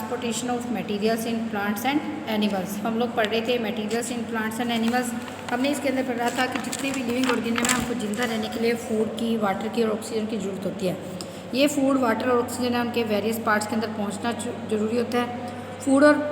Transportation of materials in plants and animals. हम लोग पढ़ रहे थे materials in plants and animals. हमने इसके अंदर पढ़ा था कि जितने भी लिविंग ऑर्गेनिज्म हैं हमको जिंदा रहने के लिए फूड की, वाटर की और ऑक्सीजन की ज़रूरत होती है। ये फूड, वाटर और ऑक्सीजन है उनके वेरियस पार्ट्स के अंदर पहुँचना ज़रूरी होता है। फूड और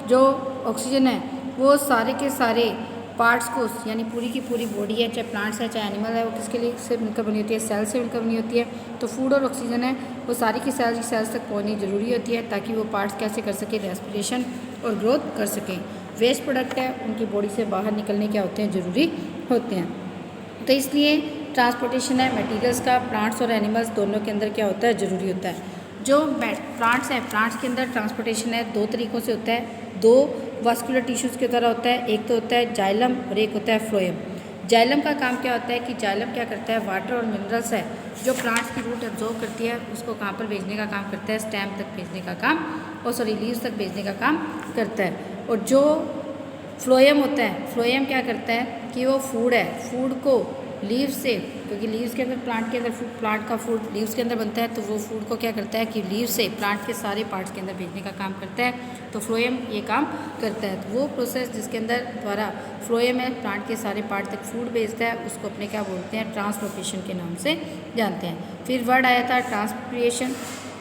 जो ऑक्सीजन है वो सारे के सारे पार्ट्स को, यानी पूरी की पूरी बॉडी है, चाहे प्लांट्स है चाहे एनिमल है, वो किसके लिए से मिलकर बनी होती है? सेल से मिलकर बनी होती है। तो फूड और ऑक्सीजन है वो सारी की सेल्स तक पहुंचनी ज़रूरी होती है ताकि वो पार्ट्स कैसे कर सकें? रेस्पिरेशन और ग्रोथ कर सकें। वेस्ट प्रोडक्ट है उनकी बॉडी से बाहर निकलने क्या होते हैं? ज़रूरी होते हैं। तो इसलिए ट्रांसपोर्टेशन है मटीरियल्स का प्लांट्स और एनिमल्स दोनों के अंदर क्या होता है? ज़रूरी होता है। जो प्लांट्स हैं, प्लांट्स के अंदर ट्रांसपोर्टेशन है दो तरीक़ों से होता है। दो वास्कुलर टिश्यूज़ की तरह होता है, एक तो होता है जाइलम और एक होता है फ्लोएम। जाइलम का काम क्या होता है कि जाइलम क्या करता है? वाटर और मिनरल्स है जो प्लांट्स की रूट एब्जॉर्ब करती है उसको कहाँ पर भेजने का काम करता है? स्टेम तक भेजने का काम, और लीव्स तक भेजने का काम करता है। और जो फ्लोएम होता है, फ्लोएम क्या करता है कि वो फूड है, फूड को लीव्स से, क्योंकि लीव्स के अंदर प्लांट के अंदर फूड, प्लांट का फूड लीव्स के अंदर बनता है, तो वो फूड को क्या करता है कि लीव्स से प्लांट के सारे पार्ट्स के अंदर भेजने का काम करता है। तो फ्लोएम ये काम करता है। तो वो प्रोसेस जिसके अंदर द्वारा फ्लोएम है प्लांट के सारे पार्ट तक फूड भेजता है उसको अपने क्या बोलते हैं? ट्रांसलोकेशन के नाम से जानते हैं। फिर वर्ड आया था ट्रांसपिरेशन।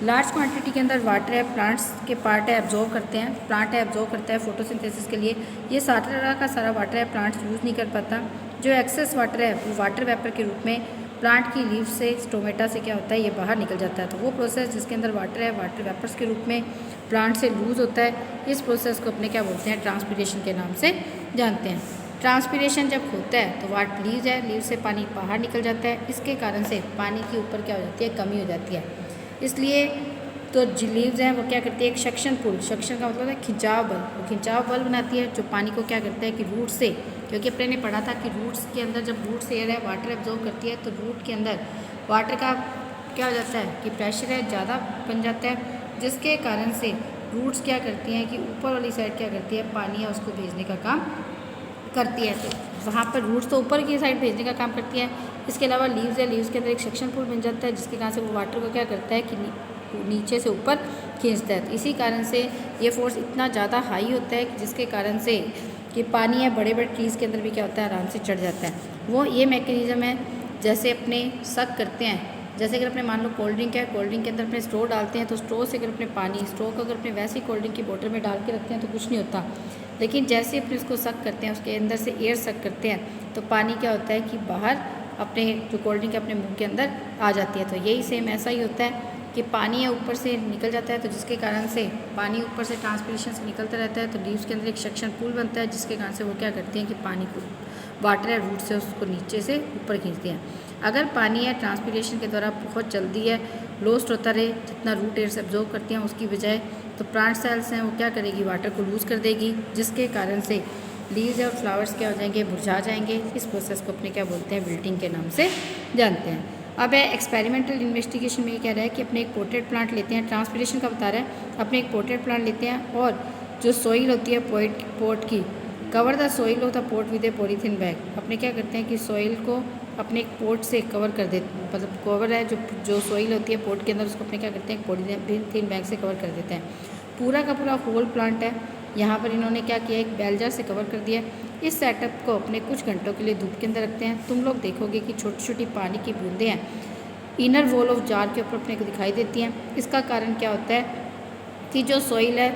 लार्ज क्वांटिटी के अंदर वाटर है, प्लांट्स के पार्ट है एब्जॉर्व करते हैं, प्लांट है एब्जॉर्व करता है फोटोसिंथेसिस के लिए। ये सारा का सारा वाटर है प्लांट्स यूज़ नहीं कर पाता। जो एक्सेस वाटर है वो वाटर वेपर के रूप में प्लांट की लीव से, स्टोमेटा से क्या होता है? ये बाहर निकल जाता है। तो वो प्रोसेस जिसके अंदर वाटर है वाटर वेपर्स के रूप में प्लांट से लूज़ होता है, इस प्रोसेस को अपने क्या बोलते हैं? ट्रांसपिरेशन के नाम से जानते हैं। ट्रांसपिरेशन जब होता है तो वाट लीव है, लीव से पानी बाहर निकल जाता है, इसके कारण से पानी के ऊपर क्या हो जाती है? कमी हो जाती है। इसलिए तो जो लीव्स हैं वो क्या करती है? एक सक्शन पुल, सक्शन का मतलब है खिंचाव बल, वो खिंचाव बल बनाती है जो पानी को क्या करता है कि रूट से, क्योंकि अपने ने पढ़ा था कि रूट्स के अंदर जब रूट से एयर है वाटर एब्जॉर्ब करती है तो रूट के अंदर वाटर का क्या हो जाता है कि प्रेशर है ज़्यादा बन जाता है, जिसके कारण से रूट्स क्या करती हैं कि ऊपर वाली साइड क्या करती है? पानी है उसको भेजने का काम करती है। तो वहाँ पर रूट्स तो ऊपर की साइड भेजने का काम करती है। इसके अलावा लीव्स है, लीव्स के अंदर एक सक्शन पुल बन जाता है जिसके कारण से वो वाटर को क्या करता है कि नीचे से ऊपर खींचता है। तो इसी कारण से ये फोर्स इतना ज़्यादा हाई होता है कि जिसके कारण से कि पानी है बड़े बड़े ट्रीज़ के अंदर भी क्या होता है? आराम से चढ़ जाता है। वो ये मैकेनिज़्म है जैसे अपने सक करते हैं, जैसे अगर अपने मान लो कोल्ड ड्रिंक है, कोल्ड ड्रिंक के अंदर अपने स्ट्रॉ डालते हैं तो स्ट्रॉ से अगर अपने पानी, स्ट्रॉ को अगर अपने वैसे ही कोल्ड ड्रिंक की बोतल में डाल के रखते हैं तो कुछ नहीं होता, लेकिन जैसे अपने उसको सक करते हैं, उसके अंदर से एयर सक करते हैं तो पानी क्या होता है कि बाहर अपने जो कोल्ड ड्रिंक अपने मुँह के अंदर आ जाती है। तो यही सेम ऐसा ही होता है कि पानी है ऊपर से निकल जाता है, तो जिसके कारण से पानी ऊपर से ट्रांसपिरेशन से निकलता रहता है तो लीव्स के अंदर एक सक्शन पुल बनता है जिसके कारण से वो क्या करते हैं कि पानी को, वाटर है रूट से उसको नीचे से ऊपर खींचते हैं। अगर पानी है ट्रांसपिरेशन के द्वारा बहुत जल्दी है लॉस्ट होता रहे, जितना रूट एयर से एब्जॉर्ब करती हैं उसकी बजाय, तो प्लांट सेल्स हैं वो क्या करेगी? वाटर को लूज़ कर देगी, जिसके कारण से लीव्स और फ्लावर्स क्या हो जाएंगे? मुरझा जाएंगे। इस प्रोसेस को अपने क्या बोलते हैं? विल्टिंग के नाम से जानते हैं। अब है एक्सपेरिमेंटल इन्वेस्टिगेशन में ये कह रहा है कि अपने एक पोटेड प्लांट लेते हैं, ट्रांसपिरेशन का बता रहा है, अपने एक पोटेड प्लांट लेते हैं और जो सोइल होती है पोट की, cover the soil of the pot with a polythene bag. अपने क्या करते हैं कि सोइल को अपने एक पोट से कवर कर देते, मतलब कवर है जो सोइल होती है पोट के अंदर उसको अपने क्या करते हैं? पॉलीथीन बैग से कवर कर देते हैं। पूरा का पूरा होल प्लांट है, यहाँ पर इन्होंने क्या किया? एक बेलजार से कवर कर दिया। इस सेटअप को अपने कुछ घंटों के लिए धूप के अंदर रखते हैं। तुम लोग देखोगे कि छोटी छोटी पानी की बूंदें हैं इनर वॉल ऑफ जार के ऊपर अपने को दिखाई देती हैं। इसका कारण क्या होता है कि जो सोइल है,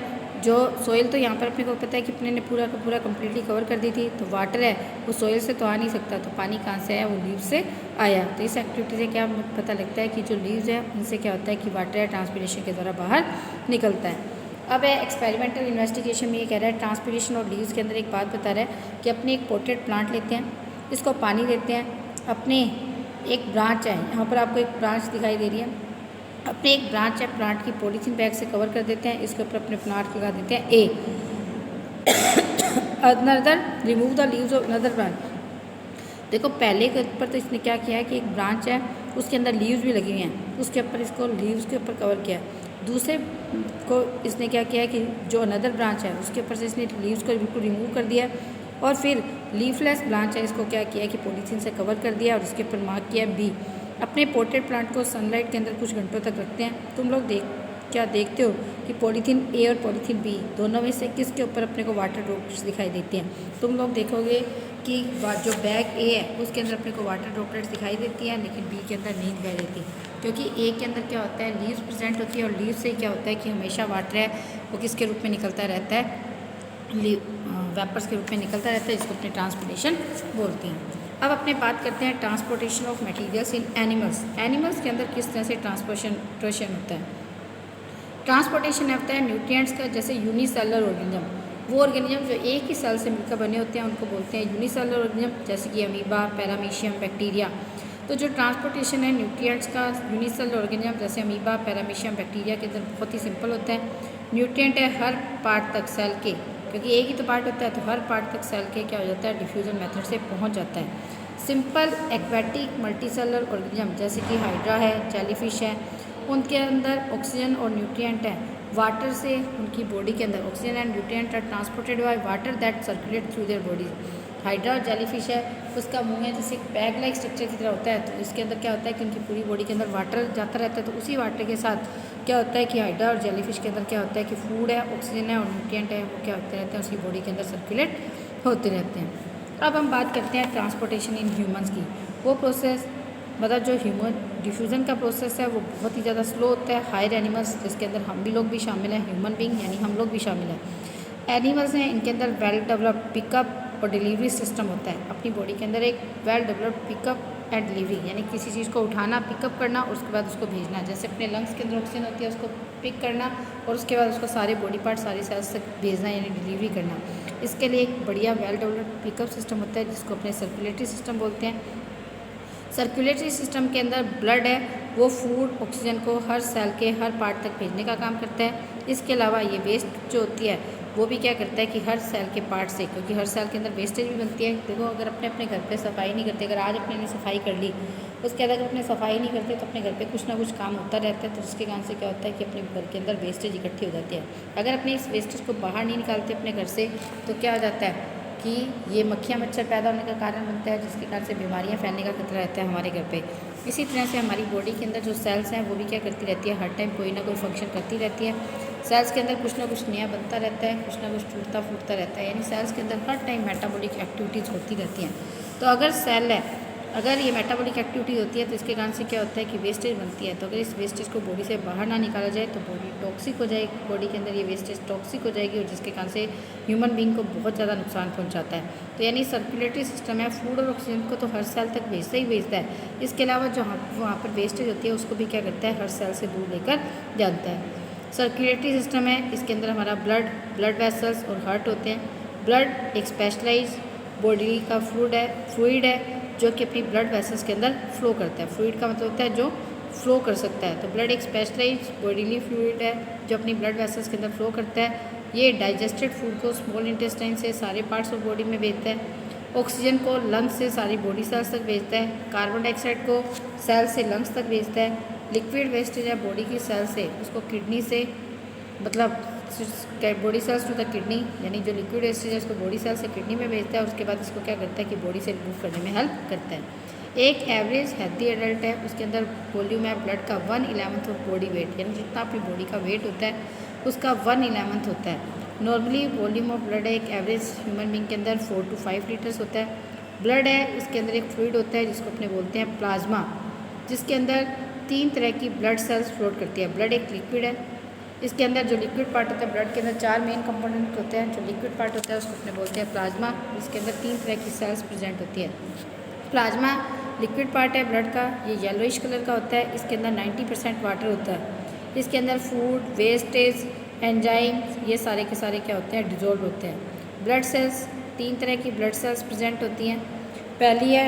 जो सोइल तो यहाँ पर अपने को पता है कि अपने ने पूरा का पूरा कम्प्लीटली कवर कर दी थी, तो वाटर है वो सोइल से तो आ नहीं सकता, तो पानी कहाँ से आया? वो लीव्स से आया। तो इस एक्टिविटी से क्या पता लगता है कि जो लीव्स है उनसे क्या होता है कि वाटर है ट्रांसपिरेशन के द्वारा बाहर निकलता है। अब है एक्सपेरिमेंटल इन्वेस्टिगेशन में ये कह रहा है ट्रांसपिरेशन और लीव्स के अंदर एक बात बता रहा है कि अपने एक पोटेड प्लांट लेते हैं, इसको पानी देते हैं, अपने एक ब्रांच है, यहाँ पर आपको एक ब्रांच दिखाई दे रही है, अपने एक ब्रांच है प्लांट की पॉलीथीन बैग से कवर कर देते हैं, इसके ऊपर अपने प्लांट लगा देते हैं ए। Another remove the leaves of another branch. देखो पहले के ऊपर तो इसने क्या किया है कि एक ब्रांच है उसके अंदर लीव्स भी लगी हुई हैं, उसके ऊपर इसको लीव्स के ऊपर कवर किया। दूसरे को इसने क्या किया है कि जो अनदर ब्रांच है उसके ऊपर से इसने लीव्स को बिल्कुल रिमूव कर दिया, और फिर लीफलेस ब्रांच है इसको क्या किया कि पॉलीथीन से कवर कर दिया और इसके ऊपर मार्क किया बी। अपने पोटेड प्लांट को सनलाइट के अंदर कुछ घंटों तक रखते हैं। तुम लोग क्या देखते हो कि पॉलीथीन ए और पॉलीथीन बी दोनों में से किसके ऊपर अपने को वाटर ड्रॉपलेट्स दिखाई देती हैं? तुम लोग देखोगे कि जो बैग ए है उसके अंदर अपने को वाटर ड्रॉपलेट्स दिखाई देती हैं, लेकिन बी के अंदर नहीं दिखाई देती, क्योंकि ए के अंदर क्या होता है, लीव्स प्रेजेंट होती है, और लीव से क्या होता है कि हमेशा वाटर है वो किसके रूप में निकलता रहता है, वेपर्स के रूप में निकलता रहता है, जिसको अपने ट्रांसपोर्टेशन बोलते हैं। अब अपने बात करते हैं transportation of materials in animals. Animals के अंदर किस तरह से ट्रांसपोर्टेशन होता है? ट्रांसपोर्टेशन होता है न्यूट्रिएंट्स का, जैसे यूनिसेलुलर ऑर्गेनिज्म, वो ऑर्गेनिज्म जो एक ही सेल से मिलकर बने होते हैं उनको बोलते हैं यूनिसेलुलर ऑर्गेनिज्म, जैसे कि अमीबा, पैरामीशियम, बैक्टीरिया। तो जो ट्रांसपोर्टेशन है न्यूट्रिएंट्स का यूनिसेलुलर ऑर्गेनिज्म जैसे अमीबा, पैरामीशियम, बैक्टीरिया के अंदर बहुत ही सिंपल होता है। न्यूट्रिएंट है हर पार्ट तक सेल के, क्योंकि एक ही तो पार्ट होता है, तो हर पार्ट तक सेल के क्या हो जाता है, डिफ्यूजन मेथड से पहुंच जाता है। सिंपल एक्वेटिक मल्टीसेलुलर ऑर्गेनिज्म जैसे कि हाइड्रा है, जेलीफिश है, उनके अंदर ऑक्सीजन और न्यूट्रिएंट है, वाटर से उनकी बॉडी के अंदर oxygen and nutrient are transported by water that circulate through their bodies. Hydra और जेलीफिश है, उसका मुंह है जैसे बैग लाइक स्ट्रक्चर की तरह होता है, तो इसके अंदर क्या होता है कि उनकी पूरी बॉडी के अंदर वाटर जाता रहता है, तो उसी वाटर के साथ क्या होता है कि हाइड्रा और जेलीफिश के अंदर क्या होता है कि फूड है, ऑक्सीजन है और न्यूट्रिएंट है, वो क्या होते रहते हैं, उसकी बॉडी के अंदर सर्कुलेट होते रहते हैं। अब हम बात करते हैं ट्रांसपोर्टेशन इन ह्यूमंस की। वो प्रोसेस मतलब जो ह्यूमन डिफ्यूज़न का प्रोसेस है वो बहुत ही ज़्यादा स्लो होता है। हायर एनिमल्स, जिसके अंदर हम भी लोग भी शामिल हैं, ह्यूमन बींग यानी हम लोग भी शामिल हैं, एनिमल्स हैं, इनके अंदर वेल डेवलप्ड पिकअप और डिलीवरी सिस्टम होता है। अपनी बॉडी के अंदर एक well developed pickup and delivery, यानी किसी चीज़ को उठाना, पिकअप करना और उसके बाद उसको भेजना। जैसे अपने लंग्स के अंदर ऑक्सीजन होती है, उसको पिक करना और उसके बाद उसको सारे बॉडी पार्ट, सारे सेल्स तक भेजना, यानी डिलीवरी करना। इसके लिए एक बढ़िया वेल डेवलप्ड पिकअप सिस्टम होता है, जिसको अपने सर्कुलेटरी सिस्टम बोलते हैं। सर्कुलेटरी सिस्टम के अंदर ब्लड है, वो फूड ऑक्सीजन को हर सेल के हर पार्ट तक भेजने का काम करता है। इसके अलावा ये वेस्ट जो होती है वो भी क्या करता है कि हर सेल के पार्ट से, क्योंकि हर सेल के अंदर वेस्टेज भी बनती है। देखो, अगर अपने अपने घर पे सफाई नहीं करते, अगर आज अपने ने सफाई कर ली, उसके बाद अगर अपने सफाई नहीं करते तो अपने घर पे कुछ ना कुछ काम होता रहता है, तो जिसके कारण से क्या होता है कि अपने घर के अंदर वेस्टेज इकट्ठी हो जाती है। अगर अपने इस वेस्टेज को बाहर नहीं निकालते अपने घर से, तो क्या हो जाता है कि ये मक्खियाँ मच्छर पैदा होने का कारण बनता है, जिसके कारण से बीमारियाँ फैलने का खतरा रहता है हमारे घर पे। इसी तरह से हमारी बॉडी के अंदर जो सेल्स हैं वो भी क्या करती रहती है, हर टाइम कोई ना कोई फंक्शन करती रहती है। सेल्स के अंदर कुछ ना कुछ नया बनता रहता है, कुछ ना कुछ टूटता फूटता रहता है, यानी सेल्स के अंदर हर टाइम मेटाबॉलिक एक्टिविटीज़ होती रहती हैं। तो अगर सेल है, अगर ये मेटाबॉलिक एक्टिविटी होती है तो इसके कारण से क्या होता है कि वेस्टेज बनती है। तो अगर इस वेस्टेज को बॉडी से बाहर ना निकाला जाए तो बॉडी टॉक्सिक हो जाएगी, बॉडी के अंदर ये वेस्टेज टॉक्सिक हो जाएगी, और जिसके कारण से ह्यूमन बींग को बहुत ज़्यादा नुकसान पहुंचाता है। तो यानी सर्कुलेटरी सिस्टम है, फूड और ऑक्सीजन को तो हर सेल तक भेजता ही भेजता है। इसके अलावा जो वहाँ पर वेस्टेज होती है उसको भी क्या करता है, हर सेल से दूर लेकर जाता है। सर्कुलेटरी सिस्टम है, इसके अंदर हमारा ब्लड वेसल्स और हार्ट होते हैं। ब्लड एक स्पेशलाइज बॉडी का फ्लूइड है जो कि अपनी ब्लड वेसल्स के अंदर फ्लो करता है। फ्लूइड का मतलब होता है जो फ्लो कर सकता है। तो ब्लड एक स्पेशलाइज बॉडीली फ्लूइड है जो अपनी ब्लड वेसल्स के अंदर फ्लो करता है। ये डाइजेस्टेड फूड को स्मॉल इंटेस्टाइन से सारे पार्ट्स ऑफ बॉडी में भेजता है। ऑक्सीजन को लंग्स से सारी बॉडी सेल्स तक भेजता है। कार्बन डाइऑक्साइड को सेल से लंग्स तक भेजता है। लिक्विड वेस्टेज है बॉडी की सेल से, उसको किडनी से, मतलब body cells to the kidney, यानी जो लिक्विड वेस्टेज है उसको बॉडी सेल से किडनी में भेजता है। उसके बाद इसको क्या करता है कि बॉडी से रिमूव करने में हेल्प करता है। एक एवरेज हेल्दी एडल्ट है, उसके अंदर वॉल्यूम है ब्लड का 1/11 ऑफ बॉडी वेट, यानी जितना अपनी बॉडी का वेट होता है उसका 1/11 होता है। नॉर्मली वॉल्यूम ऑफ ब्लड है एक एवरेज ह्यूमन बींग के अंदर 4 to 5 लीटर्स होता है। ब्लड है, इसके अंदर एक फ्लूइड होता है जिसको अपने बोलते हैं प्लाज्मा, जिसके अंदर 3 तरह की ब्लड सेल्स फ्लोट करती है। ब्लड एक लिक्विड है, इसके अंदर जो लिक्विड पार्ट होता है, ब्लड के अंदर 4 मेन कंपोनेंट होते हैं। जो लिक्विड पार्ट होता है उसको अपने बोलते हैं प्लाज्मा, इसके अंदर 3 तरह की सेल्स प्रेजेंट होती है। प्लाज्मा लिक्विड पार्ट है ब्लड का, ये येलोइश कलर का होता है। इसके अंदर 90% वाटर होता है। इसके अंदर फूड, वेस्टेज, एंजाइम, ये सारे के सारे क्या होते हैं, डिजोल्व होते हैं। ब्लड सेल्स, 3 तरह की ब्लड सेल्स प्रेजेंट होती हैं। पहली है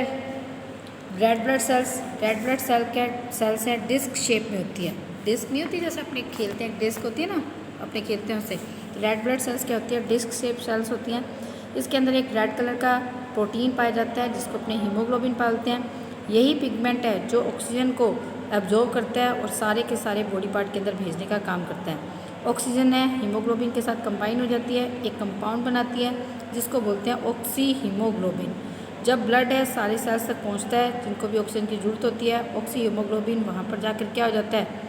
red blood cells. Red blood cell क्या सेल्स है, डिस्क शेप में होती है। डिस्क नहीं होती जैसे अपने खेलते हैं, डिस्क होती है ना, अपने खेलते हैं उससे। रेड ब्लड सेल्स क्या होती है, डिस्क शेप सेल्स होती हैं। इसके अंदर एक रेड कलर का प्रोटीन पाया जाता है जिसको अपने हीमोग्लोबिन पालते हैं। यही पिगमेंट है जो ऑक्सीजन को एब्जॉर्व करता है और सारे के सारे बॉडी पार्ट के अंदर भेजने का काम करता है। ऑक्सीजन है हीमोग्लोबिन के साथ कंबाइन हो जाती है, एक कंपाउंड बनाती है जिसको बोलते हैं ऑक्सी हीमोग्लोबिन। जब ब्लड है सारे सेल्स तक पहुंचता है जिनको भी ऑक्सीजन की ज़रूरत होती है, ऑक्सी हीमोग्लोबिन वहाँ पर जाकर क्या हो जाता है,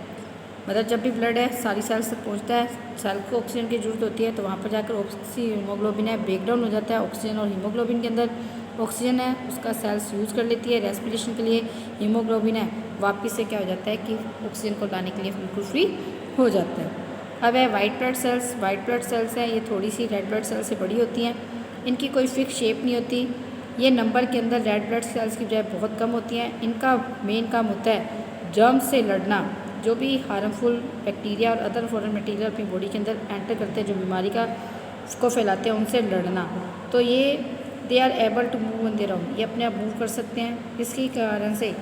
मतलब जब भी ब्लड है सारी सेल्स तक पहुंचता है, सेल को ऑक्सीजन की जरूरत होती है, तो वहाँ पर जाकर हीमोग्लोबिन है ब्रेक डाउन हो जाता है। ऑक्सीजन और हीमोग्लोबिन के अंदर ऑक्सीजन है उसका सेल्स यूज़ कर लेती है रेस्पिरेशन के लिए, हीमोग्लोबिन है वापस से क्या हो जाता है कि ऑक्सीजन को लाने के लिए बिल्कुल फ्री हो जाता है। अब है white blood cells. White blood cells हैं ये थोड़ी सी रेड ब्लड सेल्स से बड़ी होती हैं, इनकी कोई फिक्स शेप नहीं होती, ये नंबर के अंदर रेड ब्लड सेल्स की बजाय बहुत कम होती हैं। इनका मेन काम होता है जर्म्स से लड़ना, जो भी हार्मफुल बैक्टीरिया और अदर फॉरेन मटेरियल अपनी बॉडी के अंदर एंटर करते हैं जो बीमारी को फैलाते हैं, उनसे लड़ना। तो ये they are able to move on their own, ये अपने आप मूव कर सकते हैं। इसके कारण से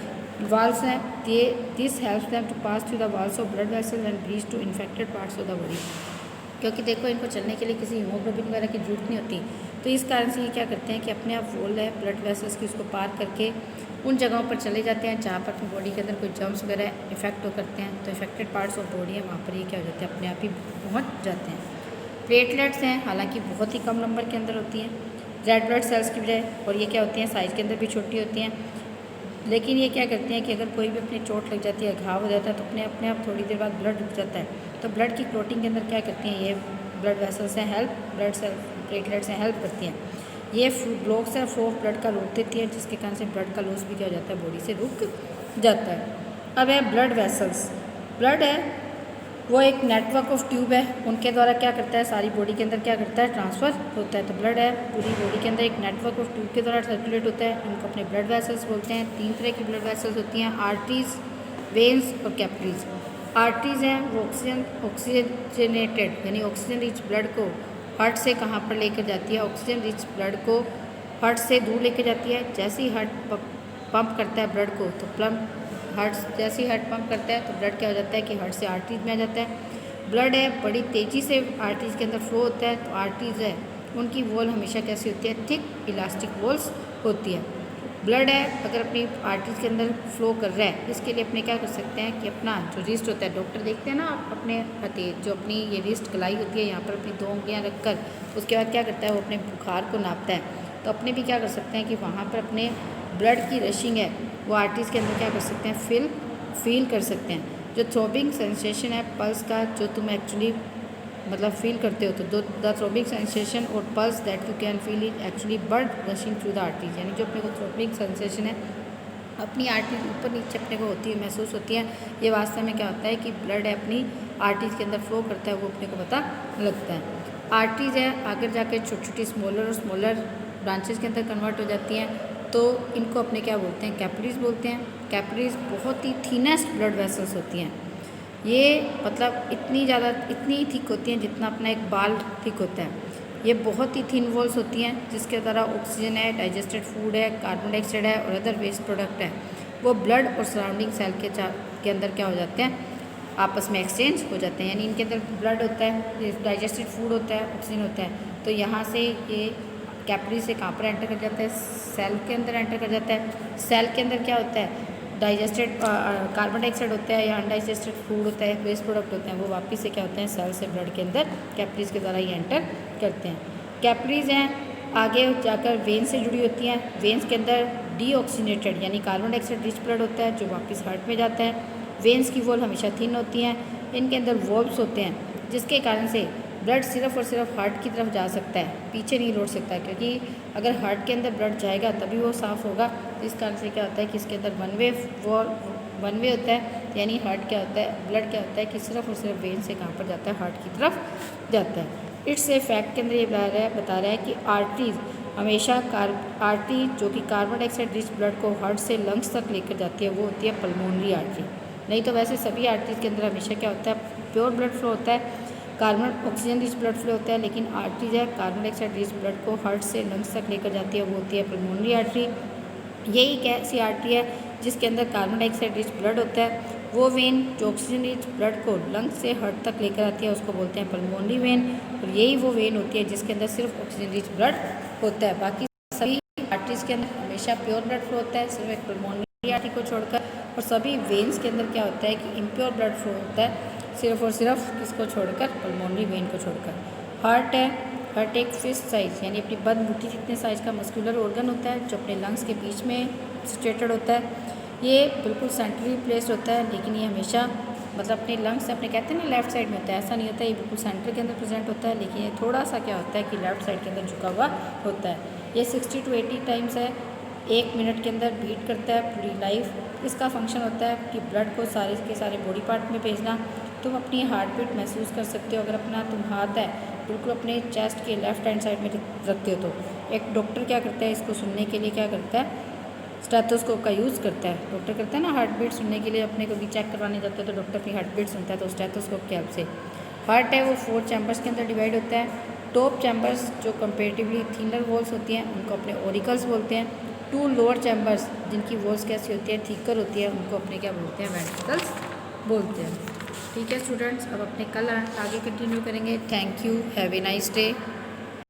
वाल्स हैं ये this helps them to pass through the walls of blood vessels and reach to infected parts of the body. क्योंकि देखो इनको चलने के लिए किसी हीमोग्लोबिन वगैरह की जरूरत नहीं होती, तो इस कारण से ये क्या करते हैं कि अपने आप वॉल है ब्लड वेसल्स की उसको पार करके उन जगहों पर चले जाते हैं जहाँ पर अपनी बॉडी के अंदर कोई जर्म्स वगैरह इफेक्ट हो करते हैं, तो इफेक्टेड पार्ट्स ऑफ बॉडी है वहाँ पर ये क्या हो जाते हैं अपने आप ही पहुँच जाते हैं। प्लेटलेट्स हैं हालांकि बहुत ही कम नंबर के अंदर होती हैं रेड ब्लड सेल्स की बजाय, और ये क्या होती हैं साइज़ के अंदर भी छोटी होती हैं, लेकिन ये क्या करते हैं कि अगर कोई भी अपनी चोट लग जाती है, घाव हो जाता है, तो अपने आप थोड़ी देर बाद ब्लड रुक जाता है, तो ब्लड की क्लोटिंग के अंदर क्या करती हैं ये ब्लड वेसल्स हैं हेल्प, ब्लड सेल प्लेटलेट्स हैं हेल्प करती हैं। ये ब्लॉक्स है फ्लो ऑफ ब्लड का रोक देती है, जिसके कारण से ब्लड का लॉस भी क्या हो जाता है बॉडी से रुक जाता है। अब है ब्लड वेसल्स। ब्लड है वो एक नेटवर्क ऑफ ट्यूब है, उनके द्वारा क्या करता है सारी बॉडी के अंदर क्या करता है ट्रांसफ़र होता है। तो ब्लड है पूरी बॉडी के अंदर एक नेटवर्क ऑफ ट्यूब के द्वारा सर्कुलेट होता है, इनको अपने ब्लड वेसल्स बोलते हैं। 3 तरह की ब्लड वेसल्स होती हैं, आर्टरीज, वेन्स और कैपिलरीज। आर्टरीज हैं वो ऑक्सीजनेटेड यानी ऑक्सीजन रिच ब्लड को हार्ट से कहाँ पर लेकर जाती है, ऑक्सीजन रिच ब्लड को हार्ट से दूर लेकर जाती है। जैसे ही हार्ट पंप करता है ब्लड को, तो हार्ट जैसे ही हार्ट पंप करता है तो ब्लड क्या हो जाता है कि हार्ट से आर्टरीज में आ जाता है। ब्लड है बड़ी तेज़ी से आर्टरीज के अंदर फ्लो होता है, तो आर्टरीज है उनकी वॉल हमेशा कैसी होती है थिक इलास्टिक वॉल्स होती है। ब्लड है अगर अपनी आर्टरीज के अंदर फ्लो कर रहा है, इसके लिए अपने क्या कर सकते हैं कि अपना जो रिस्ट होता है, डॉक्टर देखते हैं ना आप अपने जो अपनी ये रिस्ट कलाई होती है यहाँ पर अपनी 2 उंगलियाँ रख कर, उसके बाद क्या करता है वो अपने बुखार को नापता है, तो अपने भी क्या कर सकते हैं कि वहाँ पर अपने ब्लड की रशिंग है वो आर्टरीज के अंदर क्या कर सकते हैं फील कर सकते हैं। जो थ्रोबिंग सेंसेशन है पल्स का जो तुम एक्चुअली मतलब फील करते हो, तो द थ्रोबिंग सेंसेशन और pulse that you can feel is actually blood rushing through the arteries, यानी जो अपने को थ्रोबिंग सेंसेशन है अपनी आर्टरीज ऊपर नीचे अपने को होती है महसूस होती है, ये वास्तव में क्या होता है कि ब्लड है अपनी आर्टरीज के अंदर फ्लो करता है, वो अपने को पता लगता है। आर्टरीज है आगे जाकर छोटी छोटी स्मॉलर ब्रांचेस के अंदर कन्वर्ट हो जाती हैं, तो इनको अपने क्या बोलते हैं कैपिलरीज बोलते हैं। कैपिलरीज बहुत ही थिनेस्ट ब्लड वेसल्स होती हैं, ये मतलब इतनी थिक होती हैं जितना अपना एक बाल थिक होता है। ये बहुत ही थिन वॉल्स होती हैं जिसके द्वारा ऑक्सीजन है, डाइजेस्टेड फूड है, कार्बन डाइऑक्साइड है और अदर वेस्ट प्रोडक्ट है वो ब्लड और सराउंडिंग सेल के अंदर क्या हो जाते हैं आपस में एक्सचेंज हो जाते हैं। यानी इनके अंदर ब्लड होता है, डाइजेस्टेड फूड होता है, ऑक्सीजन होता है, तो यहाँ से ये कैपिलरी से कहाँ पर एंटर कर जाता है सेल के अंदर एंटर कर जाता है। सेल के अंदर क्या होता है डाइजेस्टेड कार्बन डाइऑक्साइड होता है या अनडाइजेस्टेड फूड होता है, वेस्ट प्रोडक्ट होते हैं, वो वापस से क्या होते हैं सेल से ब्लड के अंदर कैपिलरीज के द्वारा ये एंटर करते हैं। कैपिलरीज हैं आगे जाकर वेन से जुड़ी होती हैं, वेन्स के अंदर डीऑक्सीनेटेड यानी कार्बन डाइऑक्साइड रिच ब्लड होता है जो वापस हार्ट में जाता है। वेन्स की वॉल हमेशा थिन होती हैं, इनके अंदर वॉल्व्स होते हैं जिसके कारण से ब्लड सिर्फ और सिर्फ हार्ट की तरफ जा सकता है, पीछे नहीं लौट सकता, क्योंकि अगर हार्ट के अंदर ब्लड जाएगा तभी वो साफ़ होगा। तो इस कारण से क्या होता है कि इसके अंदर वन वे होता है, यानी हार्ट क्या होता है ब्लड क्या होता है कि सिर्फ और सिर्फ वेन से कहाँ पर जाता है हार्ट की तरफ जाता है। इट्स ए फैक्ट के अंदर ये बता रहा है कि आर्टरीज हमेशा आर्टरी जो कि कार्बन डाइऑक्साइड रिच ब्लड को हार्ट से लंग्स तक लेकर जाती है वो होती है पल्मोनरी आर्टरी। नहीं तो वैसे सभी आर्टरीज के अंदर हमेशा क्या होता है प्योर ब्लड फ्लो होता है, carbon oxygen rich blood flow होता है, लेकिन आर्टरीज है कार्बन डाइऑक्साइड रिच ब्लड को हार्ट से लंग्स तक लेकर जाती है वो होती है पल्मोनरी आर्टरी। यही एक ऐसी आर्टरी है जिसके अंदर कार्बन डाइऑक्साइड रिच ब्लड होता है। वो वेन जो ऑक्सीजन रिच ब्लड को लंग्स से हार्ट तक लेकर आती है उसको बोलते हैं पल्मोनरी वेन, और यही वो वेन होती है जिसके अंदर सिर्फ ऑक्सीजन रिच ब्लड होता है। बाकी सभी आर्टरीज के अंदर हमेशा प्योर ब्लड फ्लो होता है सिर्फ एक पल्मोनरी आर्टरी को छोड़कर, और सभी वेन्स के अंदर क्या होता है कि इम्प्योर ब्लड फ्लो होता है सिर्फ और सिर्फ किसको छोड़कर पल्मोनरी वेन को छोड़कर। हार्ट है, हार्ट एक फिस्ट साइज यानी अपनी बंद मुट्ठी जितने साइज का मस्कुलर ऑर्गन होता है जो अपने लंग्स के बीच में सिचुएटेड होता है। ये बिल्कुल सेंट्रली प्लेस्ड होता है, लेकिन ये हमेशा मतलब अपने लंग्स अपने कहते हैं ना लेफ़्ट साइड में होता है, ऐसा नहीं होता है, ये बिल्कुल सेंटर के अंदर प्रेजेंट होता है, लेकिन ये थोड़ा सा क्या होता है कि लेफ़्ट साइड के अंदर झुका हुआ होता है। ये 60 to 80 टाइम्स है, 1 मिनट के अंदर बीट करता है पूरी लाइफ। इसका फंक्शन होता है कि ब्लड को सारे के सारे बॉडी पार्ट में भेजना। तुम अपनी हार्ट बीट महसूस कर सकते हो अगर अपना तुम हाथ है बिल्कुल अपने चेस्ट के लेफ़्ट हैंड साइड में रखते हो तो। एक डॉक्टर क्या करता है, इसको सुनने के लिए क्या करता है, स्टेथोस्कोप का यूज़ करता है। डॉक्टर करता है ना हार्ट बीट सुनने के लिए, अपने को भी चेक करवाने जाते हैं तो डॉक्टर अपनी हार्ट बीट सुनता है तो स्टेथोस्कोप की हेल्प से। हार्ट है वो 4 चैम्बर्स के अंदर डिवाइड होता है। टॉप चैम्बर्स जो कंपेरेटिवली थिनर वॉल्स होती हैं उनको अपने ऑरिकल्स बोलते हैं। 2 लोअर चैम्बर्स जिनकी वॉल्स कैसी होती है, थिकर होती है, उनको अपने क्या बोलते हैं, वेंट्रिकल्स बोलते हैं। ठीक है स्टूडेंट्स, अब अपने कल आगे कंटिन्यू करेंगे। Thank you, have a nice day.